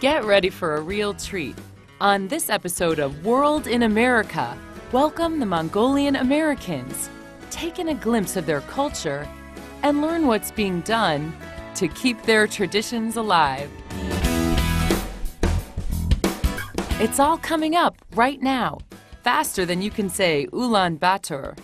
Get ready for a real treat. On this episode of World in America, welcome the Mongolian Americans. Take in a glimpse of their culture and learn what's being done to keep their traditions alive. It's all coming up right now, faster than you can say Ulaanbaatar.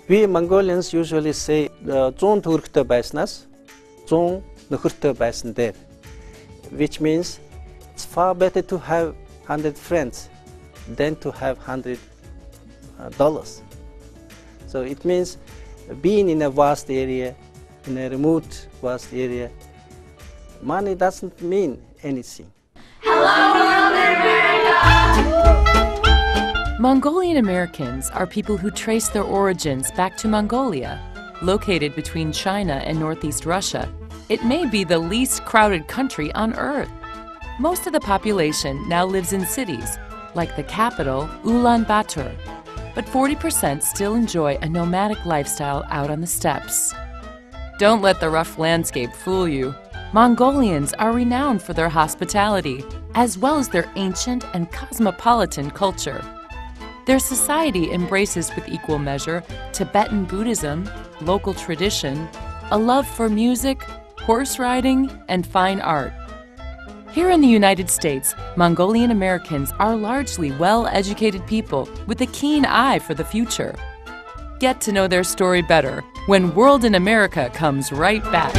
We Mongolians usually say, "Зуун төгрөгтэй байснаас зуун нөхөртэй байсан дээр," which means it's far better to have 100 friends than to have $100. So it means being in a vast area, in a remote vast area, money doesn't mean anything. Hello, world in America! Mongolian Americans are people who trace their origins back to Mongolia. Located between China and northeast Russia, it may be the least crowded country on Earth. Most of the population now lives in cities, like the capital, Ulaanbaatar, but 40% still enjoy a nomadic lifestyle out on the steppes. Don't let the rough landscape fool you. Mongolians are renowned for their hospitality, as well as their ancient and cosmopolitan culture. Their society embraces with equal measure Tibetan Buddhism, local tradition, a love for music, horse riding, and fine art. Here in the United States, Mongolian Americans are largely well-educated people with a keen eye for the future. Get to know their story better when World in America comes right back.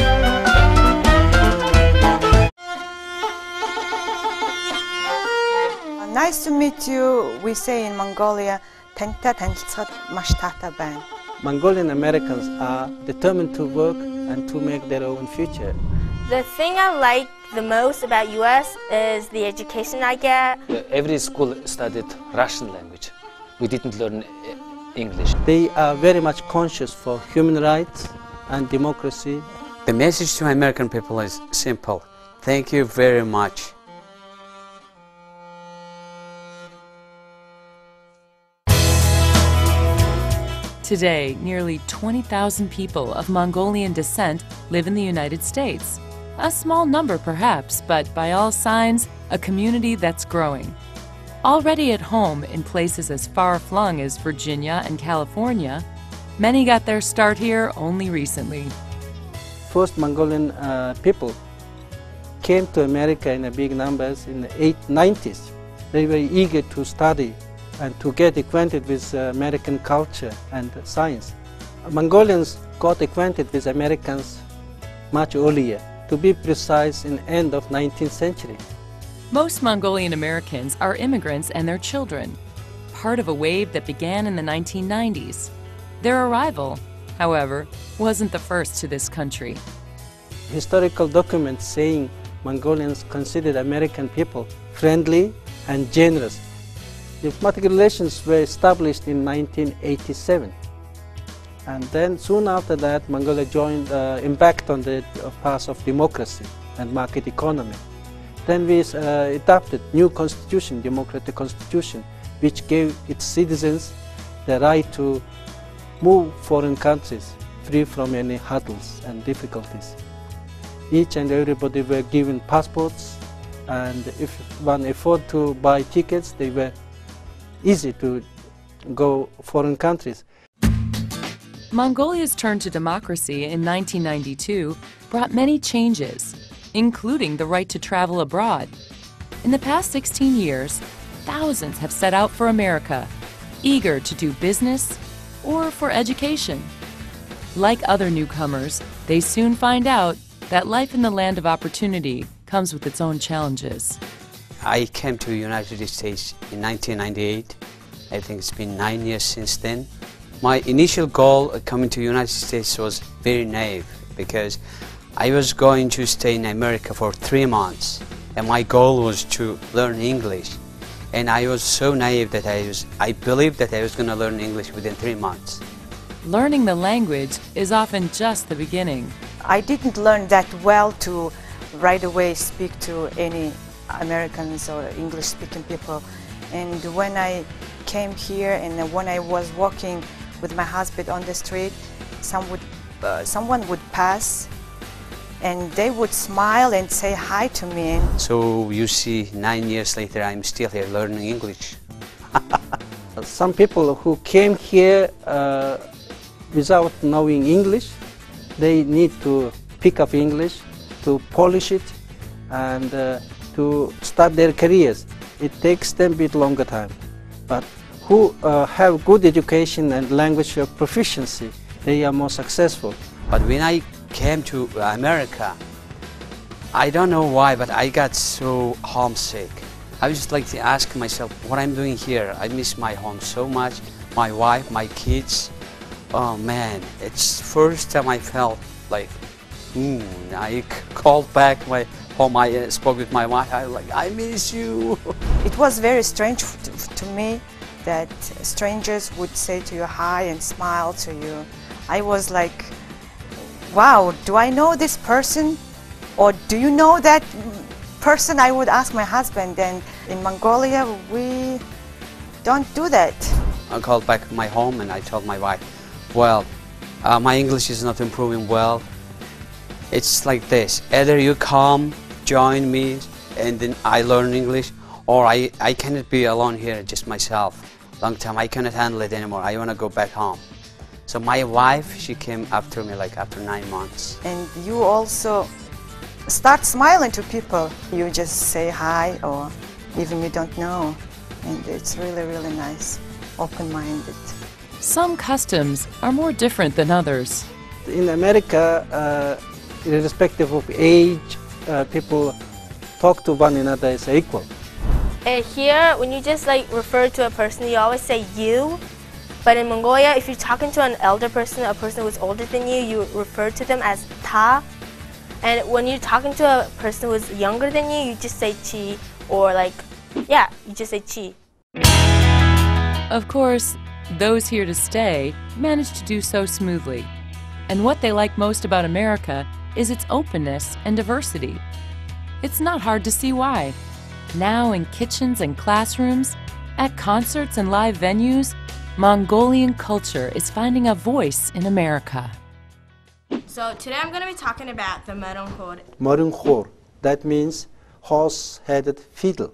Nice to meet you. We say in Mongolia, тантай танилцахад маш таатай байна. Mongolian Americans are determined to work and to make their own future. The thing I like the most about US is the education I get. Every school studied Russian language. We didn't learn English. They are very much conscious for human rights and democracy. The message to American people is simple. Thank you very much. Today, nearly 20,000 people of Mongolian descent live in the United States. A small number perhaps, but by all signs, a community that's growing. Already at home in places as far-flung as Virginia and California, many got their start here only recently. First Mongolian people came to America in big numbers in the 90s. They were eager to study and to get acquainted with American culture and science. Mongolians got acquainted with Americans much earlier, to be precise, in the end of 19th century. Most Mongolian Americans are immigrants and their children, part of a wave that began in the 1990s. Their arrival, however, wasn't the first to this country. Historical documents saying Mongolians considered American people friendly and generous. Diplomatic relations were established in 1987, and then soon after that Mongolia embarked on the path of democracy and market economy. Then we adopted new constitution, democratic constitution, which gave its citizens the right to move foreign countries free from any hurdles and difficulties. Each and everybody were given passports, and if one afforded to buy tickets, they were easy to go foreign countries. Mongolia's turn to democracy in 1992 brought many changes, including the right to travel abroad. In the past 16 years, thousands have set out for America, eager to do business or for education. Like other newcomers, they soon find out that life in the land of opportunity comes with its own challenges. I came to the United States in 1998. I think it's been 9 years since then. My initial goal of coming to the United States was very naive because I was going to stay in America for 3 months, and my goal was to learn English. And I was so naive that I believed that I was going to learn English within 3 months. Learning the language is often just the beginning. I didn't learn that well to right away speak to any Americans or English-speaking people. And when I came here and when I was walking with my husband on the street, someone would pass and they would smile and say hi to me. So you see, 9 years later, I'm still here learning English. Some people who came here without knowing English, they need to pick up English, to polish it, and to start their careers. It takes them a bit longer time. But who have good education and language proficiency, they are more successful. But when I came to America, I don't know why, but I got so homesick. I was just like to ask myself what I'm doing here. I miss my home so much, my wife, my kids. Oh man, it's first time I felt like, I called back my home. I spoke with my wife. I was like, I miss you. It was very strange to me that strangers would say to you hi and smile to you. I was like, wow, do I know this person? Or do you know that person? I would ask my husband, and in Mongolia we don't do that. I called back my home and I told my wife, well, my English is not improving well. It's like this, either you come, join me, and then I learn English, or I cannot be alone here just myself. Long time, I cannot handle it anymore. I want to go back home. So my wife, she came after me like after 9 months. And you also start smiling to people. You just say hi, or even you don't know. And it's really, really nice, open-minded. Some customs are more different than others. In America, irrespective of age, people talk to one another as equal. And here, when you just refer to a person, you always say you. But in Mongolia, if you're talking to an elder person, a person who's older than you, you refer to them as ta. And when you're talking to a person who's younger than you, you just say chi, or you just say chi. Of course, those here to stay manage to do so smoothly. And what they like most about America is its openness and diversity. It's not hard to see why. Now in kitchens and classrooms, at concerts and live venues, Mongolian culture is finding a voice in America. So today I'm going to be talking about the Marunghor. Marunghor, that means horse-headed fiddle.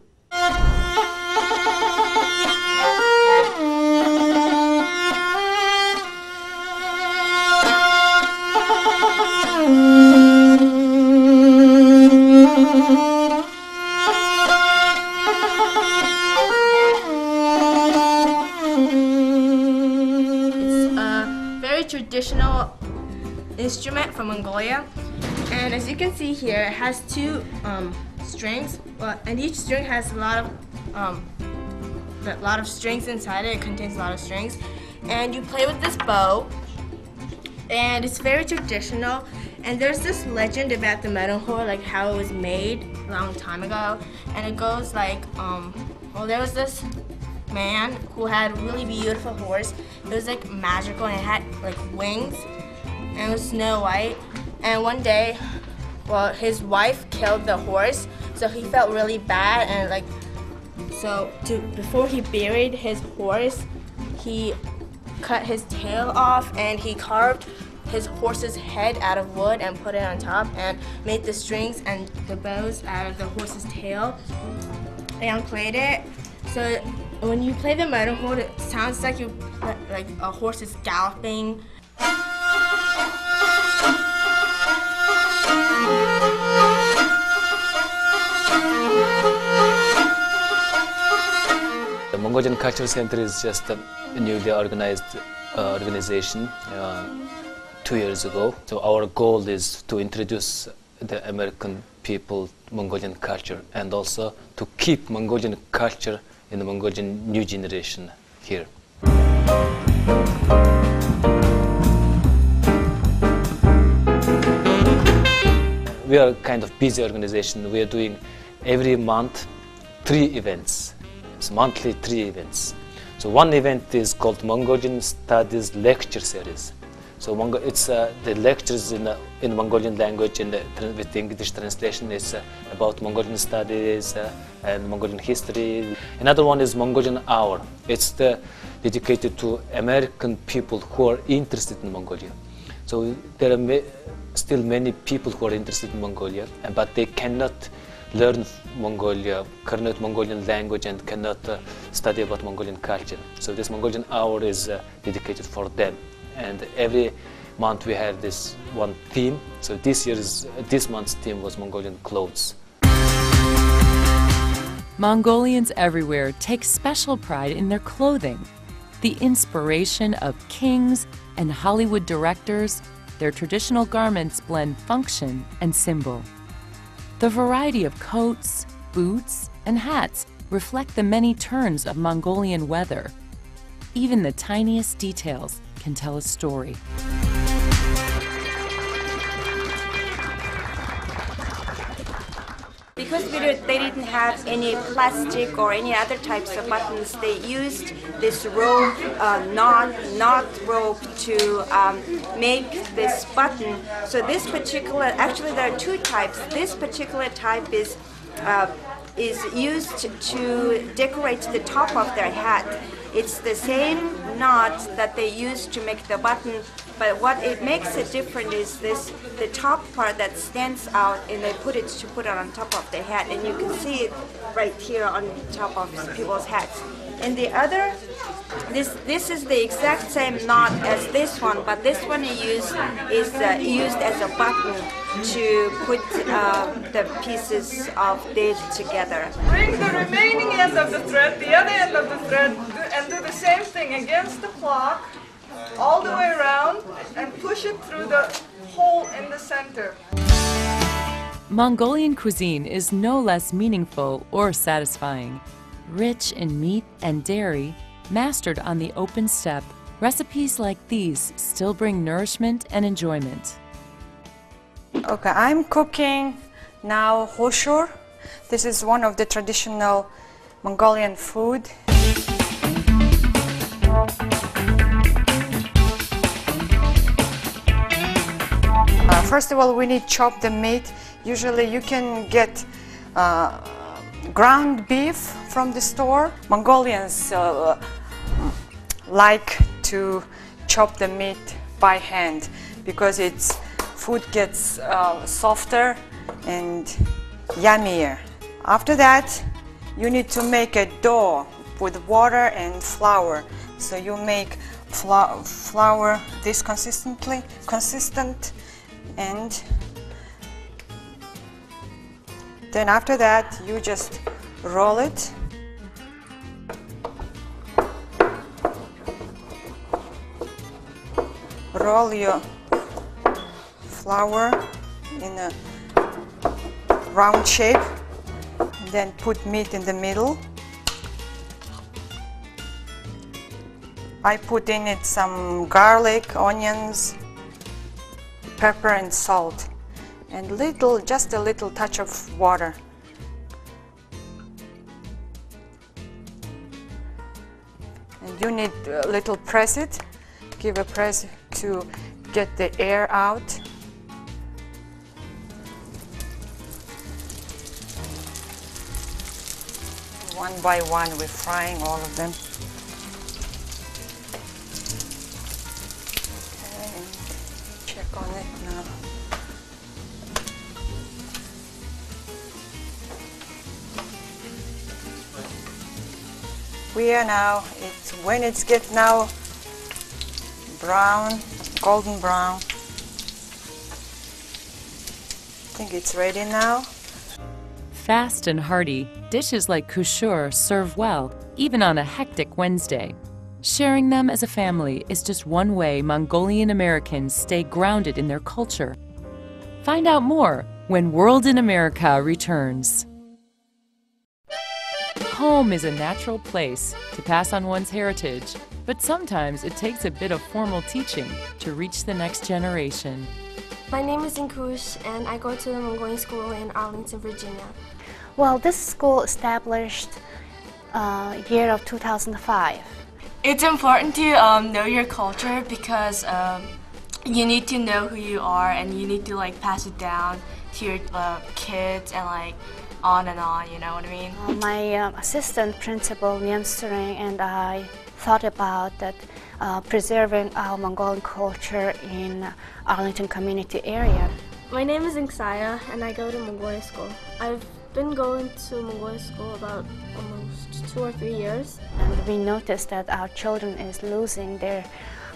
Traditional instrument from Mongolia, and as you can see here, it has two strings, and each string has a lot of strings inside it. It contains a lot of strings, and you play with this bow, and it's very traditional. And there's this legend about the Marunghor, like how it was made a long time ago, and it goes like, there was this man who had a really beautiful horse. It was like magical, and it had like wings, and it was Snow White. And one day, his wife killed the horse, so he felt really bad, and before he buried his horse, he cut his tail off, and he carved his horse's head out of wood and put it on top, and made the strings and the bows out of the horse's tail, and played it. So when you play the Marunghor, it sounds like a horse is galloping. The Mongolian Cultural Center is just a newly organized organization 2 years ago. So our goal is to introduce the American people Mongolian culture, and also to keep Mongolian culture in the Mongolian new generation here. we are kind of busy organization. We are doing every month 3 events. It's monthly 3 events. So one event is called Mongolian Studies Lecture Series. So it's the lectures in Mongolian language, and with the English translation is about Mongolian studies and Mongolian history. Another one is Mongolian Hour. It's dedicated to American people who are interested in Mongolia. So there are still many people who are interested in Mongolia, but they cannot learn Mongolian language and cannot study about Mongolian culture. So this Mongolian Hour is dedicated for them. And every month we have this one theme. So this month's theme was Mongolian clothes. Mongolians everywhere take special pride in their clothing. The inspiration of kings and Hollywood directors, their traditional garments blend function and symbol. The variety of coats, boots, and hats reflect the many turns of Mongolian weather. Even the tiniest details can tell a story. Because they didn't have any plastic or any other types of buttons, they used this rope, knot rope to make this button. So this particular, actually there are 2 types. This particular type is used to decorate the top of their hat. It's the same knot that they use to make the button, but what it makes it different is the top part that stands out, and they put it on top of the hat, and you can see it right here on top of people's hats. And the other, this is the exact same knot as this one, but this one is used as a button to put the pieces of date together. Bring the remaining end of the thread, the other end of the thread, and do the same thing against the clock, all the way around, and push it through the hole in the center. Mongolian cuisine is no less meaningful or satisfying. Rich in meat and dairy, mastered on the open steppe, recipes like these still bring nourishment and enjoyment. Okay, I'm cooking now hoshor. This is one of the traditional Mongolian food. First of all, we need to chop the meat. Usually you can get ground beef from the store. Mongolians like to chop the meat by hand because food gets softer and yummier. After that, you need to make a dough with water and flour. So you make flour this consistent, and then after that you just roll it. Roll your flour in a round shape, and then put meat in the middle. I put in it some garlic, onions, pepper and salt, and just a little touch of water. And you need a little press it, give a press to get the air out. One by one we're frying all of them. On it now. We are now, when it's get now brown, golden brown. I think it's ready now. Fast and hearty, dishes like kushur serve well, even on a hectic Wednesday. Sharing them as a family is just one way Mongolian Americans stay grounded in their culture. Find out more when World in America returns. Home is a natural place to pass on one's heritage, but sometimes it takes a bit of formal teaching to reach the next generation. My name is Inkush and I go to the Mongolian school in Arlington, Virginia. Well, this school established year of 2005. It's important to know your culture because you need to know who you are and you need to like pass it down to your kids and like on and on, you know what I mean? My assistant principal, Niam Suring, and I thought about that preserving our Mongolian culture in Arlington community area. My name is Inksaya and I go to Mongolia school. I've been going to Mongolia school about almost 2 or 3 years. And we noticed that our children is losing their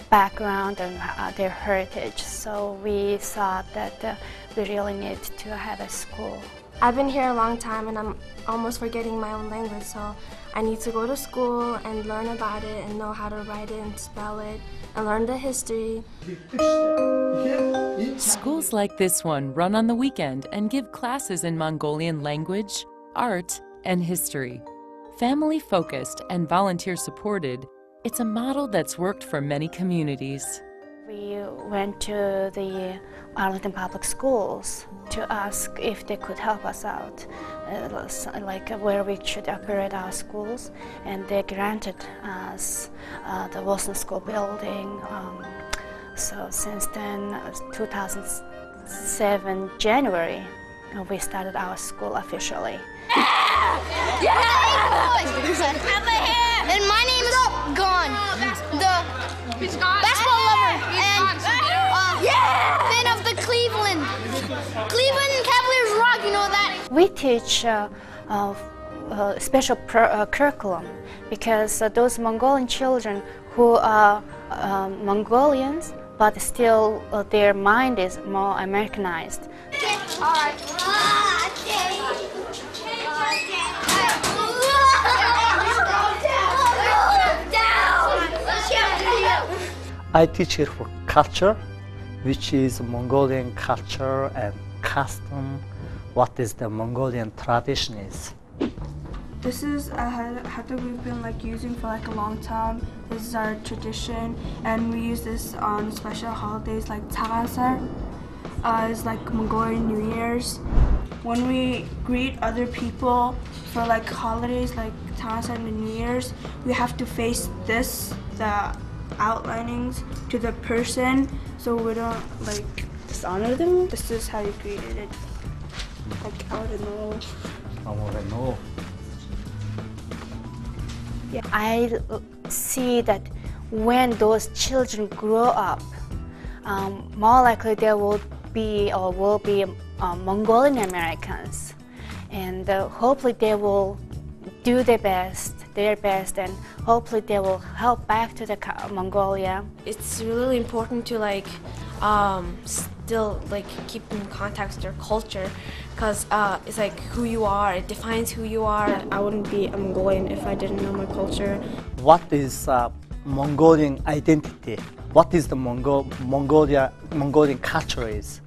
background and their heritage, so we thought that we really need to have a school. I've been here a long time and I'm almost forgetting my own language, so I need to go to school and learn about it and know how to write it and spell it and learn the history. Schools like this one run on the weekend and give classes in Mongolian language, art, and history. Family-focused and volunteer-supported, it's a model that's worked for many communities. We went to the Arlington Public Schools to ask if they could help us out, like where we should operate our schools, and they granted us the Wilson School building. So since then, 2007 January, we started our school officially. And my name is Gone, the basketball lover and fan of the Cleveland Cavaliers rock, you know that? We teach special curriculum because those Mongolian children who are Mongolians, but still their mind is more Americanized. All right. I teach here for culture, which is Mongolian culture and custom, what is the Mongolian tradition is. This is a hat that we've been using for a long time. This is our tradition, and we use this on special holidays like Tagasar. It's like Mongolian New Year's. When we greet other people for holidays like Tagasar and New Year's, we have to face the outlinings to the person, so we don't dishonor them. This is how you greet it. Yeah. I see that when those children grow up, more likely they will be Mongolian Americans, and hopefully they will do their best, and hopefully they will help back to the Mongolia. It's really important to still keep in contact with your culture, because it's who you are. It defines who you are. I wouldn't be a Mongolian if I didn't know my culture. What is Mongolian identity? What is the Mongolian culture is?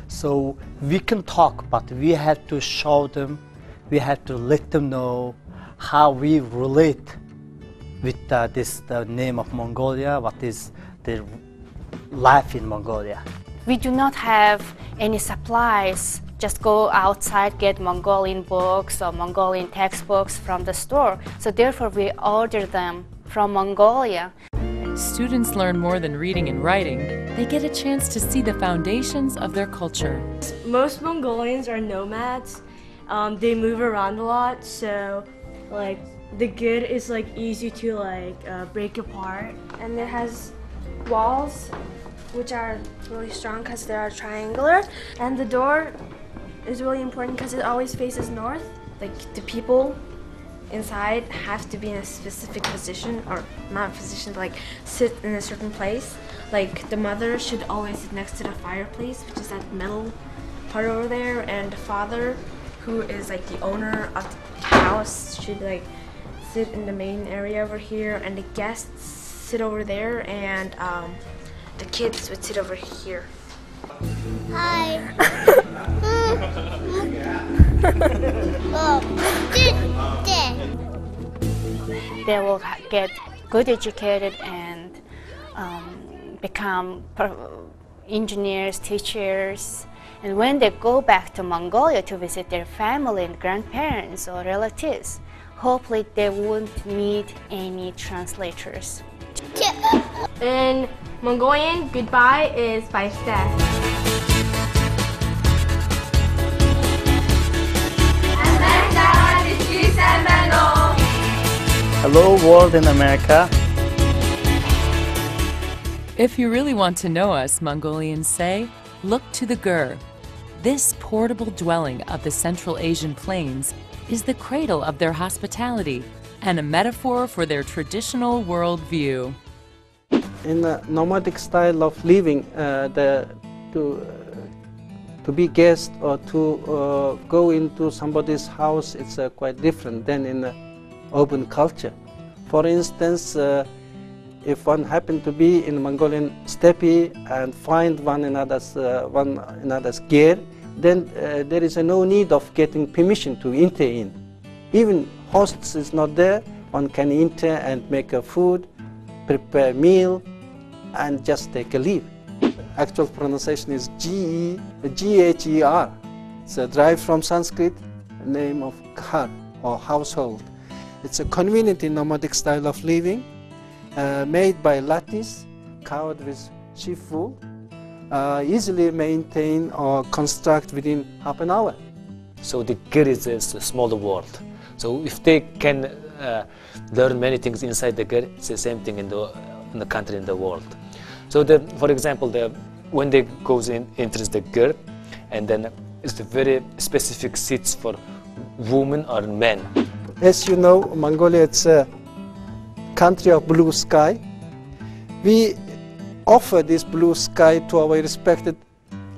So we can talk, but we have to show them, we have to let them know how we relate with the name of Mongolia, what is the life in Mongolia. We do not have any supplies. Just go outside, get Mongolian books or Mongolian textbooks from the store. So therefore we order them from Mongolia. Students learn more than reading and writing. They get a chance to see the foundations of their culture. Most Mongolians are nomads. They move around a lot, so the good is easy to break apart. And it has walls which are really strong because they are triangular. And the door is really important because it always faces north. The people inside have to be in a specific position, or not a position, sit in a certain place. The mother should always sit next to the fireplace, which is that metal part over there, and the father, who is the owner of the house, should sit in the main area over here, and the guests sit over there, and the kids would sit over here. Hi. They will get good educated and become engineers, teachers. And when they go back to Mongolia to visit their family and grandparents or relatives, hopefully they won't need any translators. In Mongolian, goodbye is by step. Hello, world in America. If you really want to know us, Mongolians say, look to the Gur. This portable dwelling of the Central Asian plains is the cradle of their hospitality and a metaphor for their traditional worldview. In a nomadic style of living, to be guest or to go into somebody's house, it's quite different than in urban culture. For instance, if one happened to be in Mongolian steppe and find one another's gear, then there is no need of getting permission to enter in. Even hosts is not there, one can enter and make a food, prepare meal, and just take a leave. Actual pronunciation is G-H-E-R. It's derived from Sanskrit, name of ghar or household. It's a convenient nomadic style of living, made by lattice, covered with sheep wool, easily maintained or construct within half an hour. So the Gur is a smaller world. So if they can learn many things inside the Gur, it's the same thing in the country, in the world. So for example, when they enters the Gur, and then it's the very specific seats for women or men. As you know, Mongolia, it's a country of blue sky. We offer this blue sky to our respected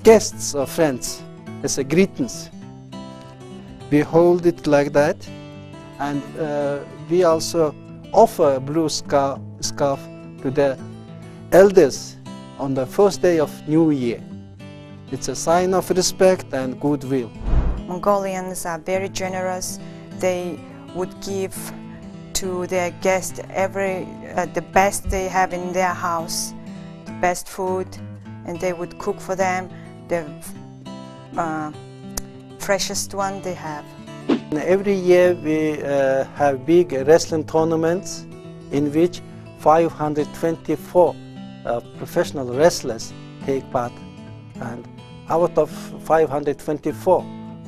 guests or friends as a greetings. We hold it like that, and we also offer a blue scarf to the elders on the first day of New Year. It's a sign of respect and goodwill. Mongolians are very generous. They would give to their guests the best they have in their house, the best food, and they would cook for them the freshest one they have. Every year we have big wrestling tournaments in which 524 professional wrestlers take part, and out of 524,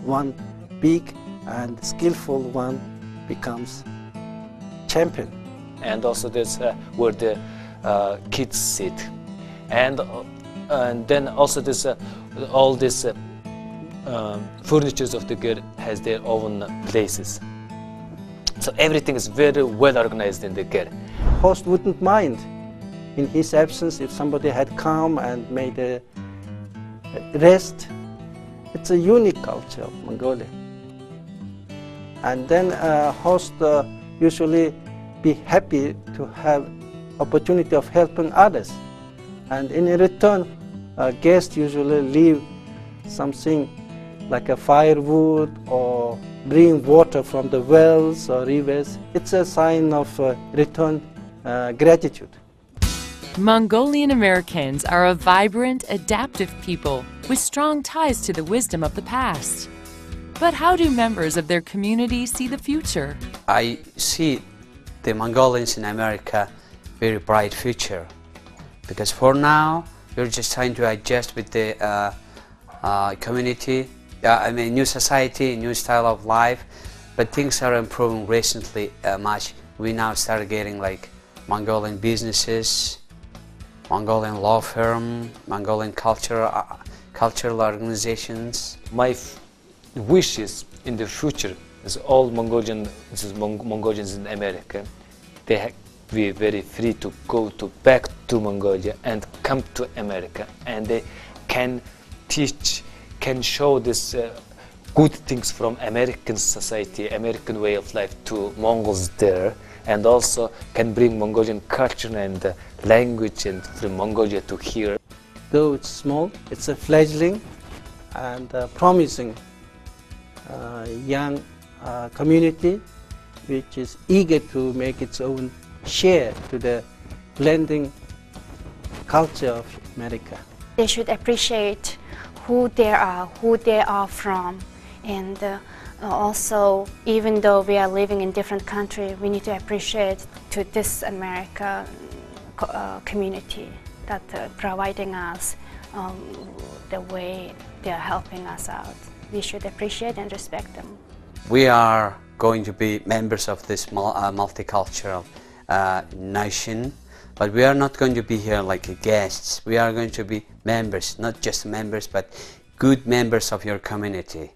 one big and skillful one becomes champion. And also there's where the kids sit, and then also there's all this furnitures of the Gur has their own places. So everything is very well organized in the Gur. Host wouldn't mind in his absence if somebody had come and made a rest. It's a unique culture of Mongolia. And then host usually be happy to have opportunity of helping others. And in return, guests usually leave something like a firewood or bring water from the wells or rivers. It's a sign of return gratitude. Mongolian Americans are a vibrant, adaptive people with strong ties to the wisdom of the past. But how do members of their community see the future? I see the Mongolians in America very bright future, because for now we're just trying to adjust with the community, new society, new style of life, but things are improving recently much. We now start getting like Mongolian businesses, Mongolian law firm, Mongolian cultural organizations. My wish is in the future is all Mongolians in America, they be very free to go back to Mongolia and come to America, and they can teach, can show this good things from American society, American way of life to Mongols there, and also can bring Mongolian culture and language and from Mongolia to here. Though it's small, it's a fledgling and promising young community which is eager to make its own share to the blending culture of America. They should appreciate who they are from, and also, even though we are living in different countries, we need to appreciate to this American community that providing us the way they are helping us out. We should appreciate and respect them. We are going to be members of this multicultural nation, but we are not going to be here like guests. We are going to be members, not just members, but good members of your community.